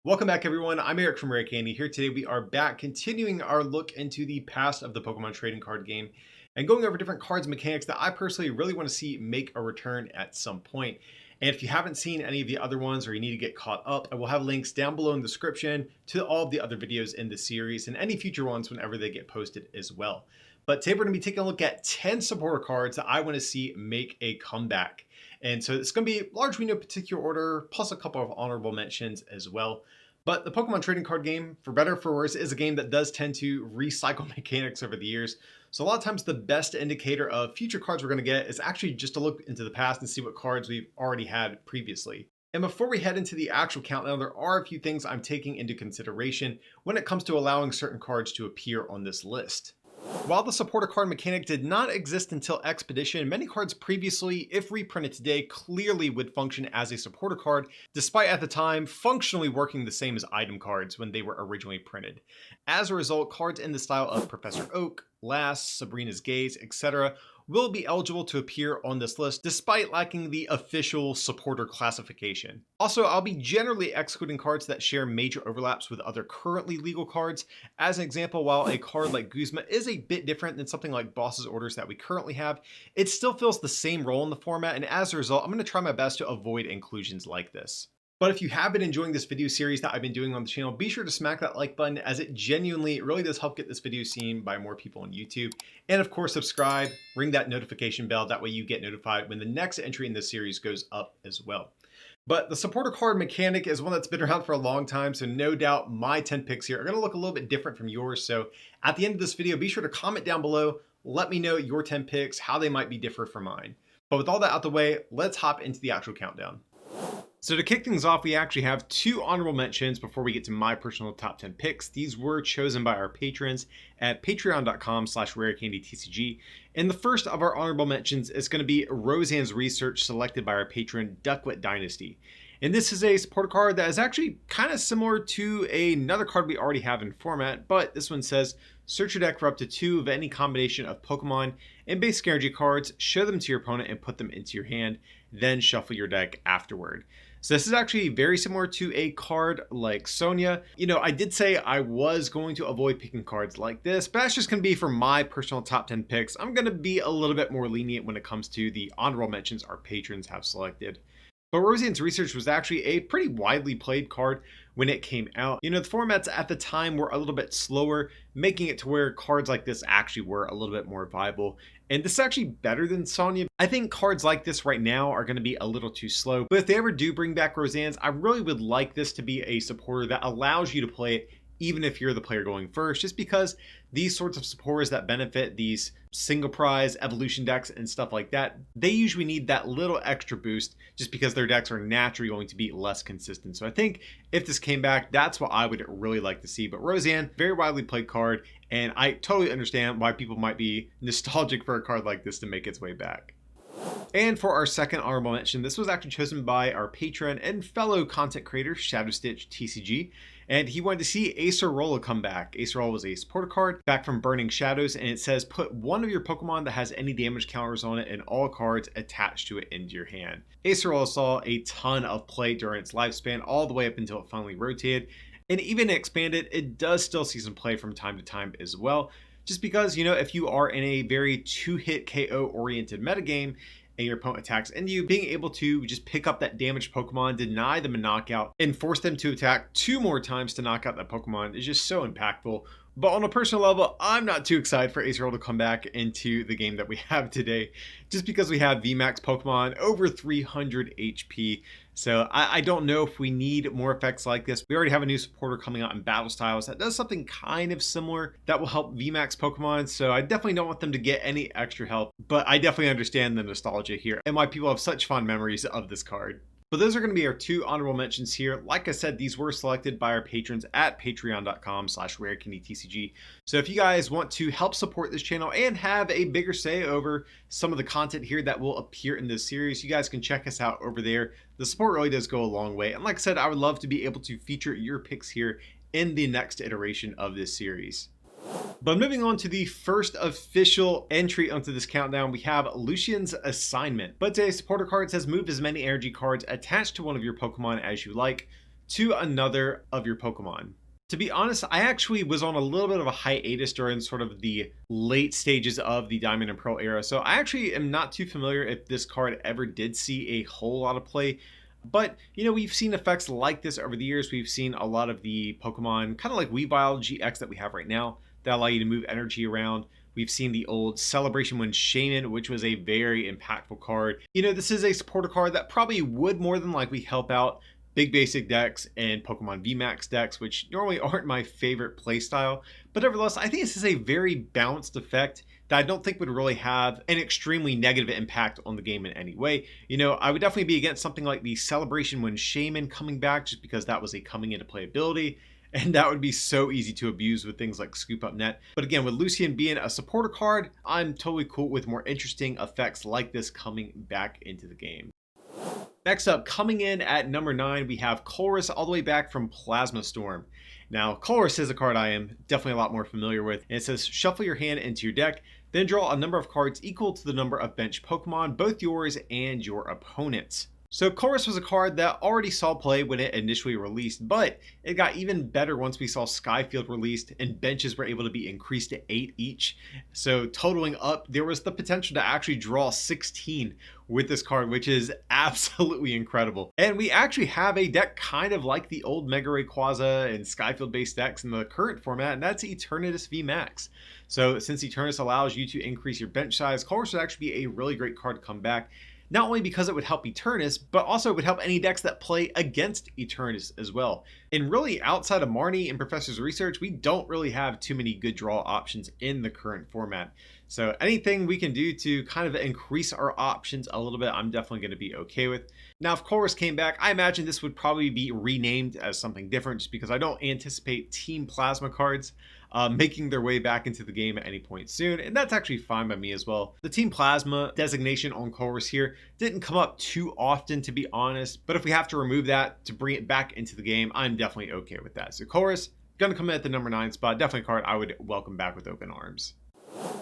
Welcome back, everyone. I'm Eric from Rare Candy. Here today we are back continuing our look into the past of the Pokemon trading card game and going over different cards and mechanics that I personally really want to see make a return at some point. And if you haven't seen any of the other ones or you need to get caught up, I will have links down below in the description to all of the other videos in the series and any future ones whenever they get posted as well. But today we're going to be taking a look at 10 supporter cards that I want to see make a comeback. And so it's going to be largely no particular order, plus a couple of honorable mentions as well. But the Pokemon trading card game, for better or for worse, is a game that does tend to recycle mechanics over the years. So a lot of times the best indicator of future cards we're going to get is actually just to look into the past and see what cards we've already had previously. And before we head into the actual countdown, there are a few things I'm taking into consideration when it comes to allowing certain cards to appear on this list. While the supporter card mechanic did not exist until Expedition, many cards previously, if reprinted today, clearly would function as a supporter card, despite at the time functionally working the same as item cards when they were originally printed. As a result, cards in the style of Professor Oak, Lass, Sabrina's Gaze, etc. will be eligible to appear on this list despite lacking the official supporter classification. Also, I'll be generally excluding cards that share major overlaps with other currently legal cards. As an example, while a card like Guzma is a bit different than something like Boss's Orders that we currently have, it still fills the same role in the format, and as a result, I'm going to try my best to avoid inclusions like this. But if you have been enjoying this video series that I've been doing on the channel, be sure to smack that like button, as it genuinely really does help get this video seen by more people on YouTube. And of course, subscribe, ring that notification bell, that way you get notified when the next entry in this series goes up as well. But the supporter card mechanic is one that's been around for a long time, so no doubt my 10 picks here are going to look a little bit different from yours. So at the end of this video, be sure to comment down below, let me know your 10 picks, how they might be different from mine. But with all that out the way, let's hop into the actual countdown. So to kick things off, we actually have two honorable mentions before we get to my personal top 10 picks. These were chosen by our patrons at patreon.com/rarecandytcg. And the first of our honorable mentions is going to be Rosettas Research, selected by our patron Ducklet Dynasty. And this is a supporter card that is actually kind of similar to another card we already have in format, but this one says, search your deck for up to 2 of any combination of Pokemon and basic energy cards, show them to your opponent and put them into your hand, then shuffle your deck afterward. So this is actually very similar to a card like Sonia. You know, I did say I was going to avoid picking cards like this, but that's just going to be for my personal top 10 picks. I'm going to be a little bit more lenient when it comes to the honorable mentions our patrons have selected. But Rosettas Research was actually a pretty widely played card when it came out. You know, the formats at the time were a little bit slower, making it to where cards like this actually were a little bit more viable. And this is actually better than Sonia. I think cards like this right now are going to be a little too slow. But if they ever do bring back Rosettas, I really would like this to be a supporter that allows you to play it even if you're the player going first, just because these sorts of supporters that benefit these single prize evolution decks and stuff like that, they usually need that little extra boost just because their decks are naturally going to be less consistent. So I think if this came back, that's what I would really like to see. But Rosettas, very widely played card, and I totally understand why people might be nostalgic for a card like this to make its way back. And for our second honorable mention, this was actually chosen by our patron and fellow content creator, Shadowstitch TCG. And he wanted to see Acerola come back. Acerola was a supporter card back from Burning Shadows, and it says put one of your Pokemon that has any damage counters on it and all cards attached to it into your hand. Acerola saw a ton of play during its lifespan, all the way up until it finally rotated. And even expanded, it does still see some play from time to time as well. Just because, you know, if you are in a very 2-hit KO oriented metagame, and your opponent attacks into you, being able to just pick up that damaged Pokemon, deny them a knockout, and force them to attack 2 more times to knock out that Pokemon is just so impactful. But on a personal level, I'm not too excited for Acerola to come back into the game that we have today, just because we have VMAX Pokemon over 300 HP. So I don't know if we need more effects like this. We already have a new supporter coming out in Battle Styles that does something kind of similar that will help VMAX Pokemon. So I definitely don't want them to get any extra help, but I definitely understand the nostalgia here and why people have such fond memories of this card. But those are going to be our 2 honorable mentions here. Like I said, these were selected by our patrons at patreon.com/rarecandytcg. So if you guys want to help support this channel and have a bigger say over some of the content here that will appear in this series, you guys can check us out over there. The support really does go a long way. And like I said, I would love to be able to feature your picks here in the next iteration of this series. But moving on to the first official entry onto this countdown, we have Lucian's Assignment. But today's supporter card says move as many energy cards attached to one of your Pokemon as you like to another of your Pokemon. To be honest, I actually was on a little bit of a hiatus during sort of the late stages of the Diamond and Pearl era, so I actually am not too familiar if this card ever did see a whole lot of play. But, we've seen effects like this over the years. We've seen a lot of the Pokemon, kind of like Weavile GX that we have right now, that allow you to move energy around. We've seen the old Celebration Wind Shaman, which was a very impactful card. This is a supporter card that probably would more than likely help out big basic decks and Pokemon VMAX decks, which normally aren't my favorite playstyle. But nevertheless, I think this is a very balanced effect that I don't think would really have an extremely negative impact on the game in any way. I would definitely be against something like the Celebration Wind Shaman coming back, just because that was a coming into playability. And that would be so easy to abuse with things like Scoop Up Net. But again, with Lucian being a supporter card, I'm totally cool with more interesting effects like this coming back into the game. Next up, coming in at number 9, we have Colress all the way back from Plasma Storm. Now, Colress is a card I am definitely a lot more familiar with, and it says shuffle your hand into your deck, then draw a number of cards equal to the number of bench Pokemon, both yours and your opponent's. So Colress was a card that already saw play when it initially released, but it got even better once we saw Skyfield released and benches were able to be increased to 8 each. So totaling up, there was the potential to actually draw 16 with this card, which is absolutely incredible. And we actually have a deck kind of like the old Mega Rayquaza and Skyfield based decks in the current format, and that's Eternatus VMAX. So since Eternatus allows you to increase your bench size, Colress would actually be a really great card to come back. Not only because it would help Eternatus, but also it would help any decks that play against Eternatus as well. And really, outside of Marnie and Professor's Research, we don't really have too many good draw options in the current format. So anything we can do to kind of increase our options a little bit, I'm definitely going to be okay with. Now, if Colress came back, I imagine this would probably be renamed as something different, just because I don't anticipate Team Plasma cards making their way back into the game at any point soon, and that's actually fine by me as well. The Team Plasma designation on Colress here didn't come up too often, to be honest, but if we have to remove that to bring it back into the game, I'm definitely okay with that. So Colress, gonna come in at the number 9 spot, definitely a card I would welcome back with open arms.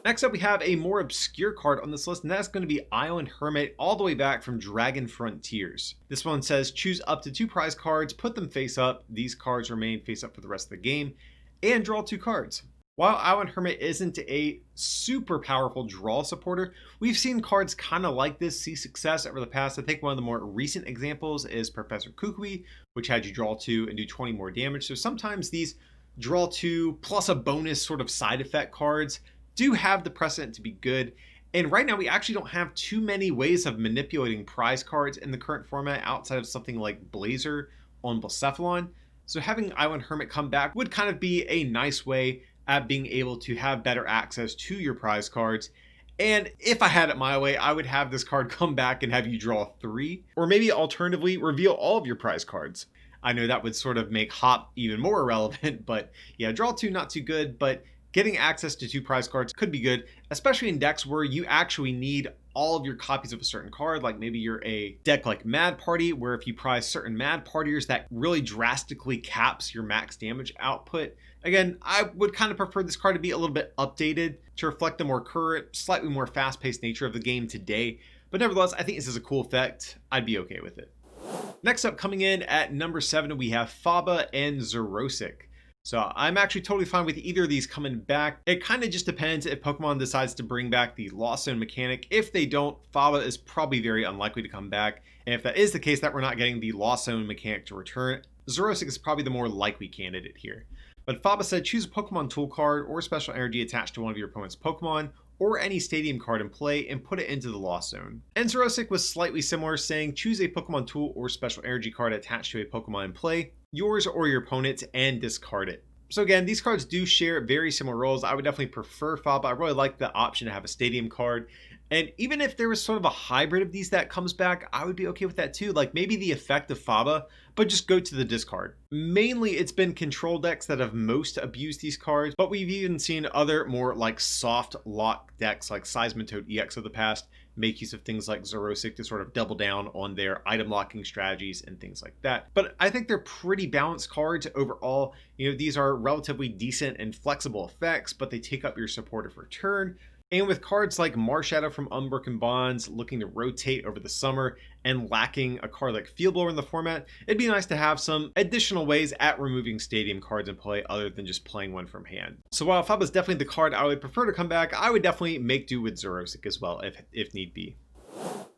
Next up, we have a more obscure card on this list, and that's going to be Island Hermit, all the way back from Dragon Frontiers. This one says choose up to 2 prize cards, put them face up. These cards remain face up for the rest of the game, and draw 2 cards. While Island Hermit isn't a super powerful draw supporter, we've seen cards kind of like this see success over the past. I think one of the more recent examples is Professor Kukui, which had you draw 2 and do 20 more damage. So sometimes these draw 2 plus a bonus sort of side effect cards do have the precedent to be good. And right now we actually don't have too many ways of manipulating prize cards in the current format outside of something like Blazer on Blacephalon. So having Island Hermit come back would kind of be a nice way at being able to have better access to your prize cards. And if I had it my way, I would have this card come back and have you draw 3, or maybe alternatively reveal all of your prize cards. I know that would sort of make Hop even more irrelevant, but yeah, draw 2 not too good, but getting access to 2 prize cards could be good, especially in decks where you actually need all of your copies of a certain card. Like maybe you're a deck like Mad Party, where if you prize certain Mad Partiers, that really drastically caps your max damage output. Again, I would kind of prefer this card to be a little bit updated to reflect the more current, slightly more fast-paced nature of the game today. But nevertheless, I think this is a cool effect. I'd be okay with it. Next up, coming in at number 7, we have Faba and Zerosek. So I'm actually totally fine with either of these coming back. It kind of just depends if Pokemon decides to bring back the Lost Zone mechanic. If they don't, Faba is probably very unlikely to come back. And if that is the case, that we're not getting the Lost Zone mechanic to return, Zerosek is probably the more likely candidate here. But Faba said choose a Pokemon tool card or special energy attached to one of your opponent's Pokemon, or any stadium card in play, and put it into the Lost Zone. And Zerosek was slightly similar, saying choose a Pokemon tool or special energy card attached to a Pokemon in play, yours or your opponent's, and discard it. So again, these cards do share very similar roles. I would definitely prefer Faba. I really like the option to have a stadium card. And even if there was sort of a hybrid of these that comes back, I would be okay with that too. Like maybe the effect of Faba, but just go to the discard. Mainly it's been control decks that have most abused these cards, but we've even seen other more like soft lock decks like Seismitoad EX of the past make use of things like Zerosek to sort of double down on their item locking strategies and things like that. But I think they're pretty balanced cards overall. These are relatively decent and flexible effects, but they take up your supporter for turn. And with cards like Marshadow from Unbroken Bonds looking to rotate over the summer and lacking a card like Field Blower in the format, it'd be nice to have some additional ways at removing stadium cards in play other than just playing one from hand. So while Faba's definitely the card I would prefer to come back, I would definitely make do with Zerosek as well if need be.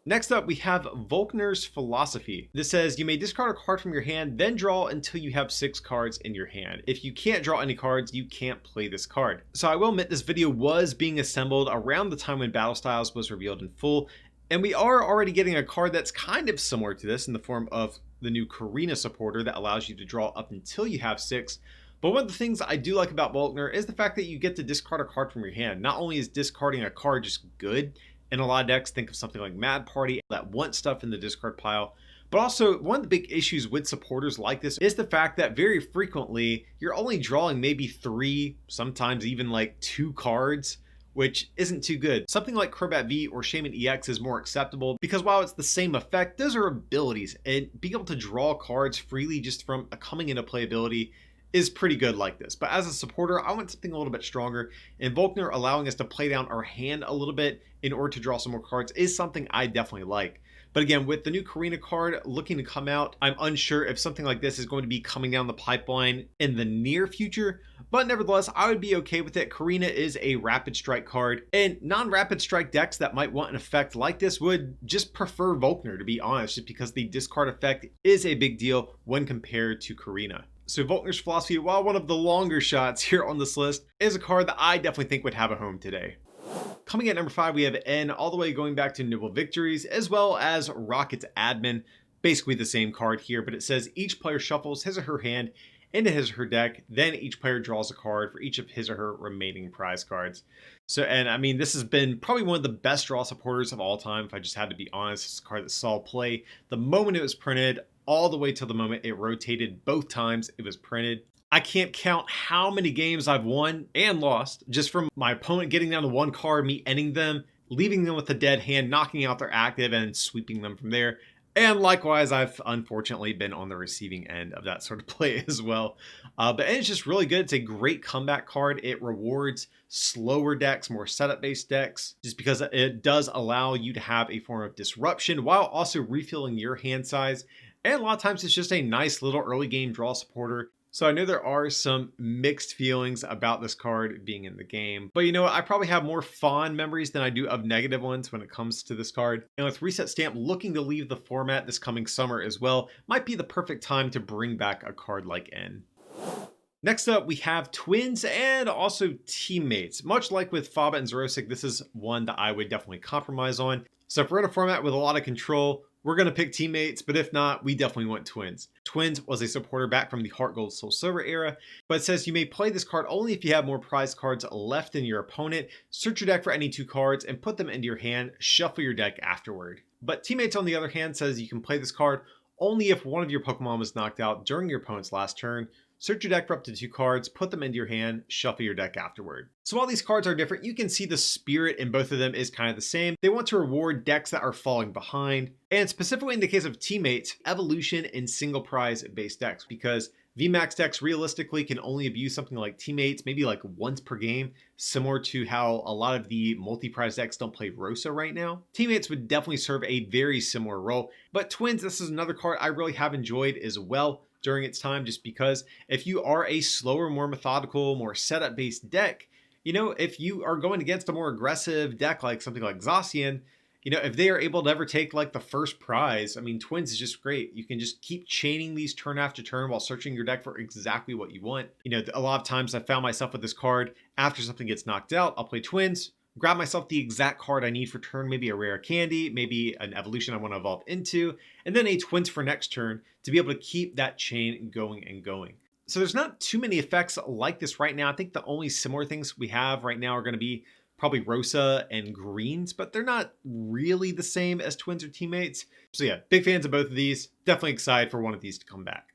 Next up, we have Volkner's Philosophy. This says you may discard a card from your hand, then draw until you have 6 cards in your hand. If you can't draw any cards, you can't play this card. So I will admit this video was being assembled around the time when Battle Styles was revealed in full, and we are already getting a card that's kind of similar to this in the form of the new Karina supporter that allows you to draw up until you have 6. But one of the things I do like about Volkner is the fact that you get to discard a card from your hand. Not only is discarding a card just good, in a lot of decks, think of something like Mad Party that want stuff in the discard pile. But also, one of the big issues with supporters like this is the fact that very frequently, you're only drawing maybe 3, sometimes even like 2 cards, which isn't too good. Something like Crobat V or Shaman EX is more acceptable because while it's the same effect, those are abilities, and being able to draw cards freely just from a coming into play ability is pretty good like this. But as a supporter, I want something a little bit stronger, and Volkner allowing us to play down our hand a little bit in order to draw some more cards is something I definitely like. But again, with the new Karina card looking to come out, I'm unsure if something like this is going to be coming down the pipeline in the near future, but nevertheless, I would be okay with it. Karina is a Rapid Strike card, and non-Rapid Strike decks that might want an effect like this would just prefer Volkner, to be honest, just because the discard effect is a big deal when compared to Karina. So Volkner's Philosophy, while one of the longer shots here on this list, is a card that I definitely think would have a home today. Coming at number 5, we have N, all the way going back to Noble Victories, as well as Rocket's Admin. Basically the same card here, but it says each player shuffles his or her hand into his or her deck, then each player draws a card for each of his or her remaining prize cards. So, and I mean, this has been probably one of the best draw supporters of all time, if I just had to be honest. It's a card that saw play the moment it was printed, all the way till the moment it rotated both times it was printed. I can't count how many games I've won and lost just from my opponent getting down to 1 card, me ending them, leaving them with a dead hand, knocking out their active, and sweeping them from there. And likewise, I've unfortunately been on the receiving end of that sort of play as well. But it's just really good. It's a great comeback card. It rewards slower decks, more setup-based decks, just because it does allow you to have a form of disruption while also refilling your hand size. And a lot of times it's just a nice little early game draw supporter. So I know there are some mixed feelings about this card being in the game, but you know what? I probably have more fond memories than I do of negative ones when it comes to this card. And with Reset Stamp looking to leave the format this coming summer as well, might be the perfect time to bring back a card like N. Next up, we have Twins and also Teammates. Much like with Faba and Zerosek, this is one that I would definitely compromise on. So if we're in a format with a lot of control, we're going to pick Teammates, but if not, we definitely want Twins. Twins was a supporter back from the Heart Gold Soul Silver era, but it says you may play this card only if you have more prize cards left than your opponent. Search your deck for any 2 cards and put them into your hand. Shuffle your deck afterward. But Teammates, on the other hand, says you can play this card only if one of your Pokemon was knocked out during your opponent's last turn. Search your deck for up to 2 cards, put them into your hand, shuffle your deck afterward. So while these cards are different, you can see the spirit in both of them is kind of the same. They want to reward decks that are falling behind, and specifically in the case of Teammates, evolution in single prize based decks, because VMAX decks realistically can only abuse something like Teammates maybe like once per game, similar to how a lot of the multi-prize decks don't play Rosa right now. Teammates would definitely serve a very similar role, but Twins, this is another card I really have enjoyed as well during its time, just because if you are a slower, more methodical, more setup based deck, you know, if you are going against a more aggressive deck like something like Gyrosean, you know, if they are able to ever take like the first prize, I mean, Twins is just great. You can just keep chaining these turn after turn while searching your deck for exactly what you want. You know, a lot of times I found myself with this card, after something gets knocked out, I'll play Twins, grab myself the exact card I need for turn, maybe a rare candy, maybe an evolution I want to evolve into, and then a Twins for next turn to be able to keep that chain going and going. So there's not too many effects like this right now. I think the only similar things we have right now are going to be probably Rosa and Greens, but they're not really the same as Twins or Teammates. So yeah, big fans of both of these. Definitely excited for one of these to come back.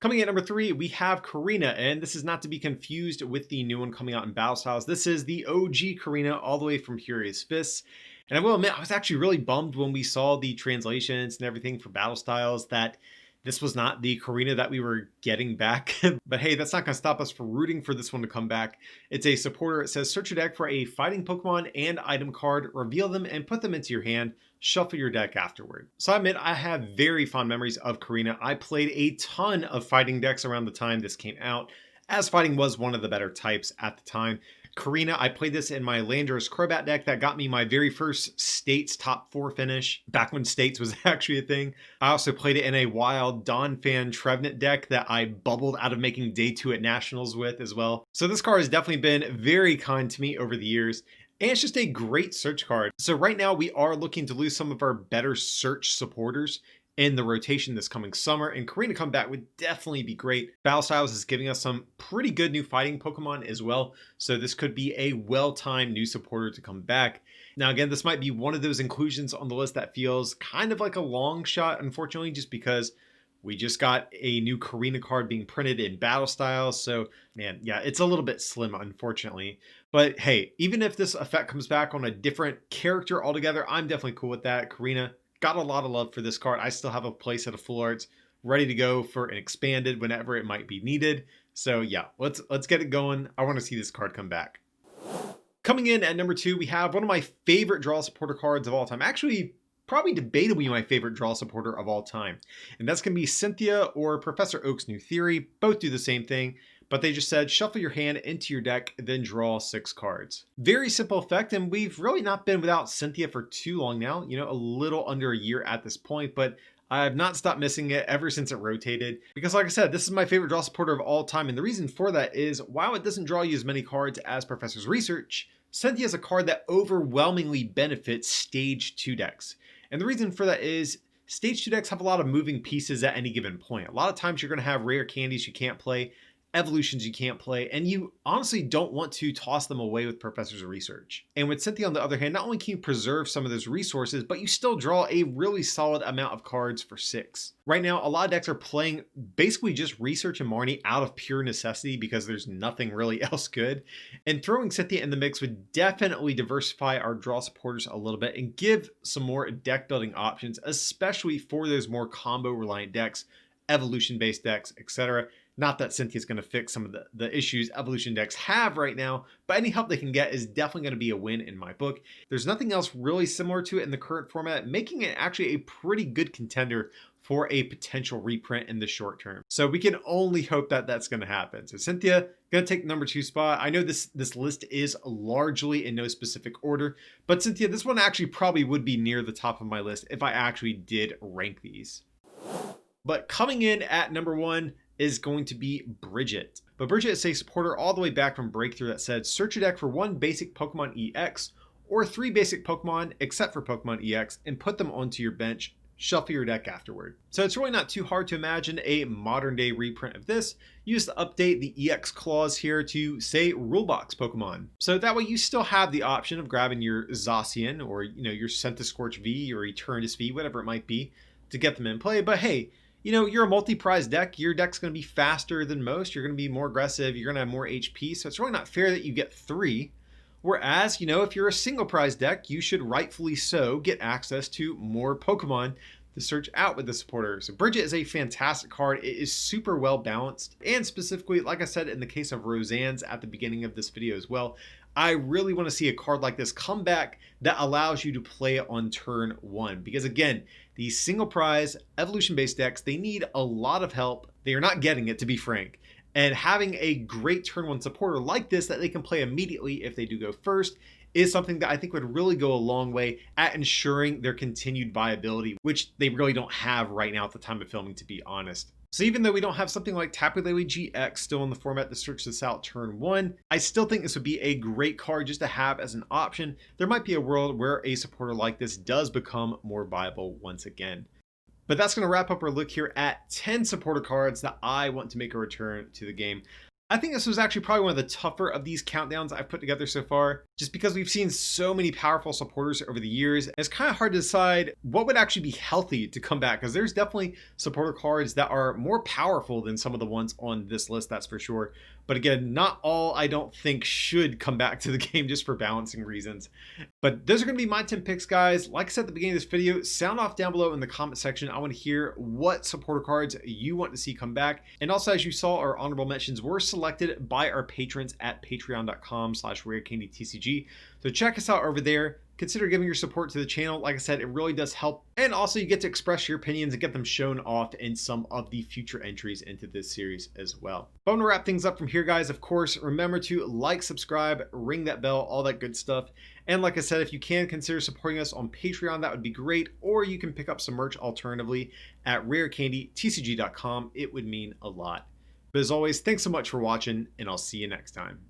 Coming at number 3, we have Karina, and this is not to be confused with the new one coming out in Battle Styles. This is the OG Karina, all the way from Furious Fists. And I will admit, I was actually really bummed when we saw the translations and everything for Battle Styles that This was not the Karina that we were getting back, but hey, that's not going to stop us from rooting for this one to come back. It's a supporter. It says, search your deck for a fighting Pokemon and item card, reveal them and put them into your hand, shuffle your deck afterward. So I admit I have very fond memories of Karina. I played a ton of fighting decks around the time this came out, as fighting was one of the better types at the time. Karina, I played this in my Landorus Crobat deck that got me my very first States top 4 finish, back when States was actually a thing. I also played it in a wild Donphan Trevenant deck that I bubbled out of making day 2 at Nationals with as well. So this card has definitely been very kind to me over the years. And it's just a great search card. So right now we are looking to lose some of our better search supporters in the rotation this coming summer, and Karina comeback would definitely be great. Battle Styles is giving us some pretty good new fighting Pokemon as well, so this could be a well-timed new supporter to come back. Now again, this might be one of those inclusions on the list that feels kind of like a long shot, unfortunately, just because we just got a new Karina card being printed in Battle Styles, so man, yeah, it's a little bit slim, unfortunately. But hey, even if this effect comes back on a different character altogether, I'm definitely cool with that. Karina got a lot of love for this card. I still have a playset of Full Arts ready to go for an expanded whenever it might be needed. So yeah, let's get it going. I want to see this card come back. Coming in at number 2, we have one of my favorite draw supporter cards of all time. Actually, probably debatably my favorite draw supporter of all time. And that's going to be Cynthia or Professor Oak's New Theory. Both do the same thing, but they just said shuffle your hand into your deck, then draw 6 cards. Very simple effect, and we've really not been without Cynthia for too long now, you know, a little under a year at this point, but I've not stopped missing it ever since it rotated. Because like I said, this is my favorite draw supporter of all time, and the reason for that is, while it doesn't draw you as many cards as Professor's Research, Cynthia is a card that overwhelmingly benefits Stage 2 decks. And the reason for that is, Stage 2 decks have a lot of moving pieces at any given point. A lot of times you're going to have rare candies you can't play, evolutions you can't play, and you honestly don't want to toss them away with Professor's Research. And with Cynthia, on the other hand, not only can you preserve some of those resources, but you still draw a really solid amount of cards for 6. Right now, a lot of decks are playing basically just Research and Marnie out of pure necessity because there's nothing really else good. And throwing Cynthia in the mix would definitely diversify our draw supporters a little bit and give some more deck building options, especially for those more combo reliant decks, evolution based decks, etc. Not that Cynthia's going to fix some of the issues evolution decks have right now, but any help they can get is definitely going to be a win in my book. There's nothing else really similar to it in the current format, making it actually a pretty good contender for a potential reprint in the short term. So we can only hope that that's going to happen. So Cynthia going to take the number 2 spot. I know this list is largely in no specific order, but Cynthia, this one actually probably would be near the top of my list if I actually did rank these. But coming in at number 1 is going to be Bridget. But Bridget is a supporter all the way back from Breakthrough that said, search your deck for 1 basic Pokemon EX or 3 basic Pokemon except for Pokemon EX and put them onto your bench, shuffle your deck afterward. So it's really not too hard to imagine a modern day reprint of this. Use to update the EX clause here to say Rulebox Pokemon. So that way you still have the option of grabbing your Zacian or your Centiskorch V or Eternatus V, whatever it might be, to get them in play. But hey, you're a multi-prize deck. Your deck's going to be faster than most. You're going to be more aggressive. You're going to have more HP. So it's really not fair that you get 3. Whereas, if you're a single prize deck, you should rightfully so get access to more Pokemon to search out with the supporter. So Bridget is a fantastic card. It is super well balanced. And specifically, like I said, in the case of Roseanne's at the beginning of this video as well, I really want to see a card like this come back that allows you to play it on turn 1. Because again, these single prize evolution based decks, they need a lot of help. They are not getting it, to be frank. And having a great turn 1 supporter like this that they can play immediately if they do go first is something that I think would really go a long way at ensuring their continued viability, which they really don't have right now at the time of filming, to be honest. So even though we don't have something like Tapu Lele GX still in the format to search this out turn 1, I still think this would be a great card just to have as an option. There might be a world where a supporter like this does become more viable once again. But that's going to wrap up our look here at 10 supporter cards that I want to make a return to the game. I think this was actually probably one of the tougher of these countdowns I've put together so far, just because we've seen so many powerful supporters over the years. It's kind of hard to decide what would actually be healthy to come back, because there's definitely supporter cards that are more powerful than some of the ones on this list, that's for sure. But again, not all I don't think should come back to the game just for balancing reasons. But those are going to be my 10 picks, guys. Like I said at the beginning of this video, sound off down below in the comment section. I want to hear what supporter cards you want to see come back. And also, as you saw, our honorable mentions were selected by our patrons at patreon.com/rarecandytcg. So check us out over there. Consider giving your support to the channel. Like I said, it really does help. And also you get to express your opinions and get them shown off in some of the future entries into this series as well. But I'm gonna wrap things up from here, guys. Of course, remember to like, subscribe, ring that bell, all that good stuff. And like I said, if you can consider supporting us on Patreon, that would be great. Or you can pick up some merch alternatively at rarecandytcg.com. It would mean a lot. But as always, thanks so much for watching, and I'll see you next time.